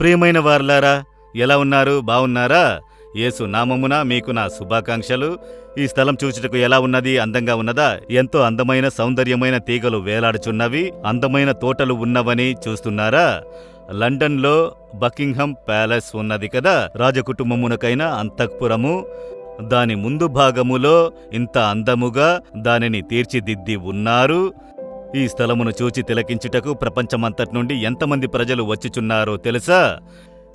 ప్రియమైన వారలారా, ఎలా ఉన్నారు? బావున్నారా? యేసు నామమున మీకు నా శుభాకాంక్షలు. ఈ స్థలం చూచుటకు ఎలా ఉన్నది? అందంగా ఉన్నదా? ఎంతో అందమైన సౌందర్యమైన తీగలు వేలాడుచున్నవి, అందమైన తోటలు ఉన్నవని చూస్తున్నారా? లండన్లో బకింగ్హామ్ ప్యాలెస్ ఉన్నది కదా, రాజకుటుంబమునకైన అంతఃపురము. దాని ముందు భాగములో ఇంత అందముగా దానిని తీర్చిదిద్ది ఉన్నారు. ఈ స్థలమును చూచి తిలకించుటకు ప్రపంచమంతటి నుండి ఎంతమంది ప్రజలు వచ్చిచున్నారో తెలుసా?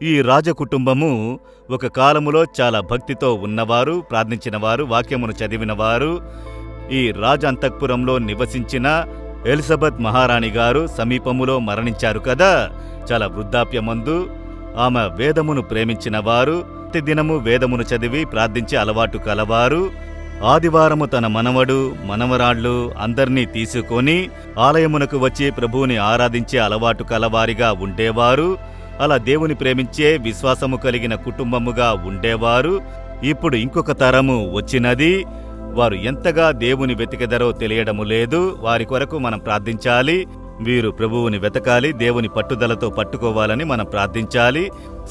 ఈ రాజకుటుంబము ఒక కాలములో చాలా భక్తితో ఉన్నవారు, ప్రార్థించినవారు, వాక్యమును చదివినవారు. ఈ రాజ అంతఃపురంలో నివసించిన ఎలిజబెత్ మహారాణి గారు సమీపములో మరణించారు కదా, చాలా వృద్ధాప్యమందు. ఆమె వేదమును ప్రేమించినవారు, ప్రతిదినము వేదమును చదివి ప్రార్థించే అలవాటు కలవారు. ఆదివారము తన మనవడు, మనవరాళ్లు అందర్నీ తీసుకొని ఆలయమునకు వచ్చి ప్రభువుని ఆరాధించే అలవాటు కలవారిగా ఉండేవారు. అలా దేవుని ప్రేమించే విశ్వాసము కలిగిన కుటుంబముగా ఉండేవారు. ఇప్పుడు ఇంకొక తరము వచ్చినది. వారు ఎంతగా దేవుని వెతికెదరో తెలియడము లేదు. వారి కొరకు మనం ప్రార్థించాలి. వీరు ప్రభువుని వెతకాలి, దేవుని పట్టుదలతో పట్టుకోవాలని మనం ప్రార్థించాలి.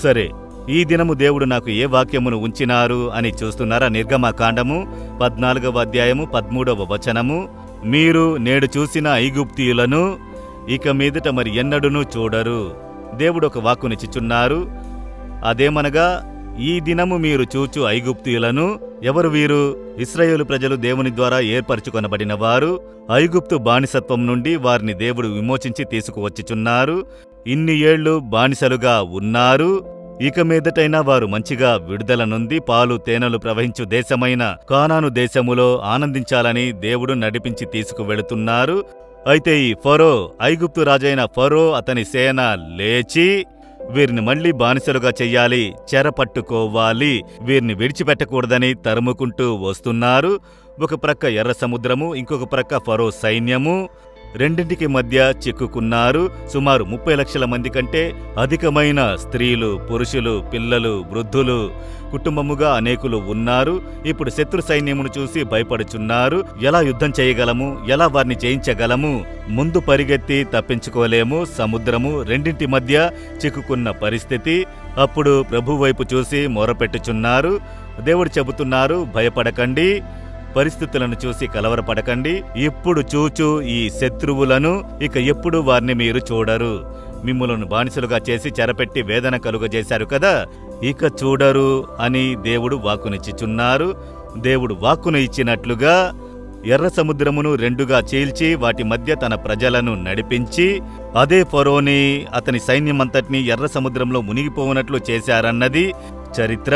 సరే, ఈ దినము దేవుడు నాకు ఏ వాక్యమును ఉంచినారు అని చూస్తున్నారా? నిర్గమకాండము 14వ అధ్యాయము 13వ వచనము. మీరు నేడు చూసిన ఐగుప్తీయులను ఇక మీదట మరి ఎన్నడూనూ చూడరు. దేవుడు ఒక వాక్కునిచ్చుచున్నారు. అదేమనగా, ఈ దినము మీరు చూచు ఐగుప్తీయులను. ఎవరు వీరు? ఇశ్రాయేలు ప్రజలు దేవుని ద్వారా ఏర్పరచుకొనబడిన వారు. ఐగుప్తు బానిసత్వం నుండి వారిని దేవుడు విమోచించి తీసుకువచ్చిచున్నారు. ఇన్ని ఏళ్లు బానిసలుగా ఉన్నారు. ఇక మీదటైనా వారు మంచిగా విడుదల నొంది పాలు తేనెలు ప్రవహించు దేశమైన కానాను దేశములో ఆనందించాలని దేవుడు నడిపించి తీసుకువెళుతున్నారు. అయితే ఈ ఫరో, ఐగుప్తు రాజైన ఫరో, అతని సేన లేచి వీరిని మళ్లీ బానిసలుగా చెయ్యాలి, చెరపట్టుకోవాలి, వీరిని విడిచిపెట్టకూడదని తరుముకుంటూ వస్తున్నారు. ఒక ప్రక్క ఎర్ర సముద్రము, ఇంకొక ప్రక్క ఫరో సైన్యము. రెండింటికి మధ్య చిక్కుకున్నారు. సుమారు 30 లక్షల మంది కంటే అధికమైన స్త్రీలు, పురుషులు, పిల్లలు, వృద్ధులు, కుటుంబముగా అనేకులు ఉన్నారు. ఇప్పుడు శత్రు సైన్యమును చూసి భయపడుచున్నారు. ఎలా యుద్ధం చేయగలము? ఎలా వారిని జయించగలము? ముందు పరిగెత్తి తప్పించుకోలేము. సముద్రము రెండింటి మధ్య చిక్కుకున్న పరిస్థితి. అప్పుడు ప్రభు వైపు చూసి మొరపెట్టుచున్నారు. దేవుడు చెబుతున్నారు, భయపడకండి, పరిస్థితులను చూసి కలవరపడకండి. ఇప్పుడు చూచు ఈ శత్రువులను ఇక ఎప్పుడు వారిని మీరు చూడరు. మిమ్ములను బానిసలుగా చేసి చెరపెట్టి వేదన కలుగజేశారు కదా, ఇక చూడరు అని దేవుడు వాక్కునిచ్చుచున్నారు. దేవుడు వాక్కును ఇచ్చినట్లుగా ఎర్ర సముద్రమును రెండుగా చీల్చి వాటి మధ్య తన ప్రజలను నడిపించి అదే ఫరోని, అతని సైన్యమంతటినీ ఎర్ర సముద్రంలో మునిగిపోవునట్లు చేశారన్నది చరిత్ర.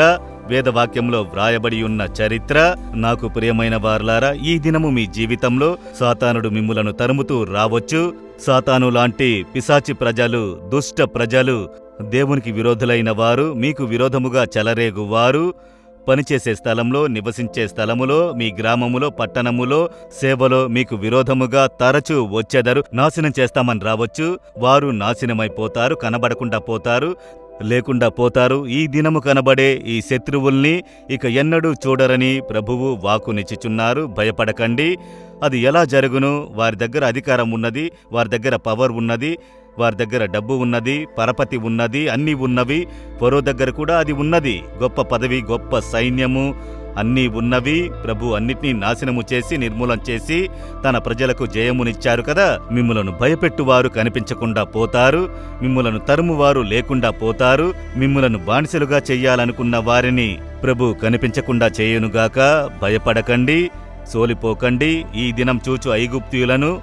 వేదవాక్యంలో వ్రాయబడి ఉన్న చరిత్ర. నాకు ప్రియమైన వారలారా, ఈ దినము మీ జీవితంలో సాతానుడు మిమ్ములను తరుముతూ రావచ్చు. సాతాను లాంటి పిశాచి ప్రజలు, దుష్ట ప్రజలు, దేవునికి విరోధులైన వారు, మీకు విరోధముగా చెలరేగువారు, పనిచేసే స్థలంలో, నివసించే స్థలములో, మీ గ్రామములో, పట్టణములో, సేవలో మీకు విరోధముగా తరచూ వచ్చెదరు. నాశనం చేస్తామని రావచ్చు. వారు నాశనమైపోతారు, కనబడకుండా పోతారు, లేకుండా పోతారు. ఈ దినము కనబడే ఈ శత్రువుల్ని ఇక ఎన్నడూ చూడరని ప్రభువు వాక్కునిచ్చుచున్నారు. భయపడకండి. అది ఎలా జరుగును? వారి దగ్గర అధికారం ఉన్నది, వారి దగ్గర పవర్ ఉన్నది, వారి దగ్గర డబ్బు ఉన్నది, పరపతి ఉన్నది, అన్నీ ఉన్నవి. ఫరో దగ్గర కూడా అది ఉన్నది. గొప్ప పదవి, గొప్ప సైన్యము అన్నీ ఉన్నవి. ప్రభు అన్నిటినీ నాశనము చేసి నిర్మూలం చేసి తన ప్రజలకు జయమునిచ్చారు కదా. మిమ్ములను భయపెట్టువారు కనిపించకుండా పోతారు, మిమ్ములను తరుమువారు లేకుండా పోతారు, మిమ్ములను బానిసలుగా చెయ్యాలనుకున్న వారిని ప్రభు కనిపించకుండా చేయునుగాక. భయపడకండి, సోలిపోకండి. ఈ దినం చూచు ఐగుప్తీయులను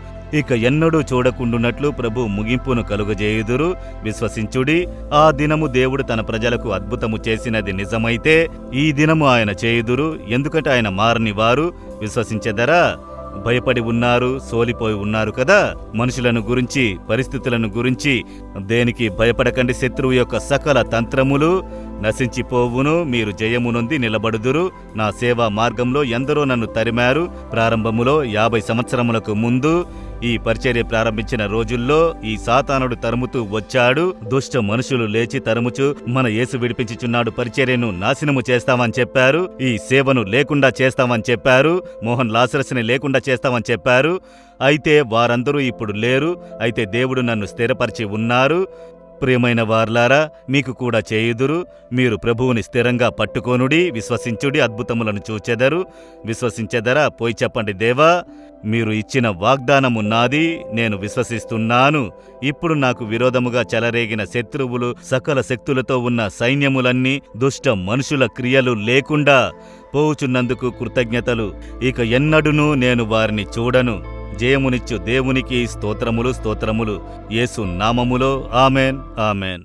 ఇక ఎన్నడూ చూడకుండునట్లు ప్రభు ముగింపును కలుగజేయుదురు. విశ్వసించుడి. ఆ దినము దేవుడు తన ప్రజలకు అద్భుతము చేసినది నిజమైతే ఈ దినము ఆయన చేయుదురు. ఎందుకంటే ఆయన మారని వారు. విశ్వసించెదరా? భయపడి ఉన్నారు, సోలిపోయి ఉన్నారు కదా. మనుషులను గురించి, పరిస్థితులను గురించి దేనికి భయపడకండి. శత్రువు యొక్క సకల తంత్రములు నశించిపోవును. మీరు జయమునొంది నిలబడుదురు. నా సేవా మార్గంలో ఎందరో నన్ను తరిమారు. ప్రారంభములో 50 సంవత్సరములకు ముందు ఈ పరిచర్య ప్రారంభించిన రోజుల్లో ఈ సాతానుడు తరుముతూ వచ్చాడు. దుష్ట మనుషులు లేచి తరుముచు మన యేసు విడిపించుచున్నాడు, పరిచర్యను నాశనము చేస్తామని చెప్పారు, ఈ సేవను లేకుండా చేస్తామని చెప్పారు, మోహన్ లాసరస్ని లేకుండా చేస్తామని చెప్పారు. అయితే వారందరూ ఇప్పుడు లేరు. అయితే దేవుడు నన్ను స్థిరపరిచి ఉన్నారు. ప్రియమైన వార్లారా, మీకు కూడా చేయుదురు. మీరు ప్రభువుని స్థిరంగా పట్టుకొనుడి, విశ్వసించుడి, అద్భుతములను చూచెదరు. విశ్వసించెదరా? పోయి చెప్పండి, దేవా, మీరు ఇచ్చిన వాగ్దానము నాది, నేను విశ్వసిస్తున్నాను. ఇప్పుడు నాకు విరోధముగా చెలరేగిన శత్రువులు, సకల శక్తులతో ఉన్న సైన్యములన్నీ, దుష్ట మనుషుల క్రియలు లేకుండా పోవుచున్నందుకు కృతజ్ఞతలు. ఇక ఎన్నడునూ నేను వారిని చూడను. జయమునిచ్చు దేవునికి స్తోత్రములు, స్తోత్రములు. యేసు నామములో ఆమెన్, ఆమెన్.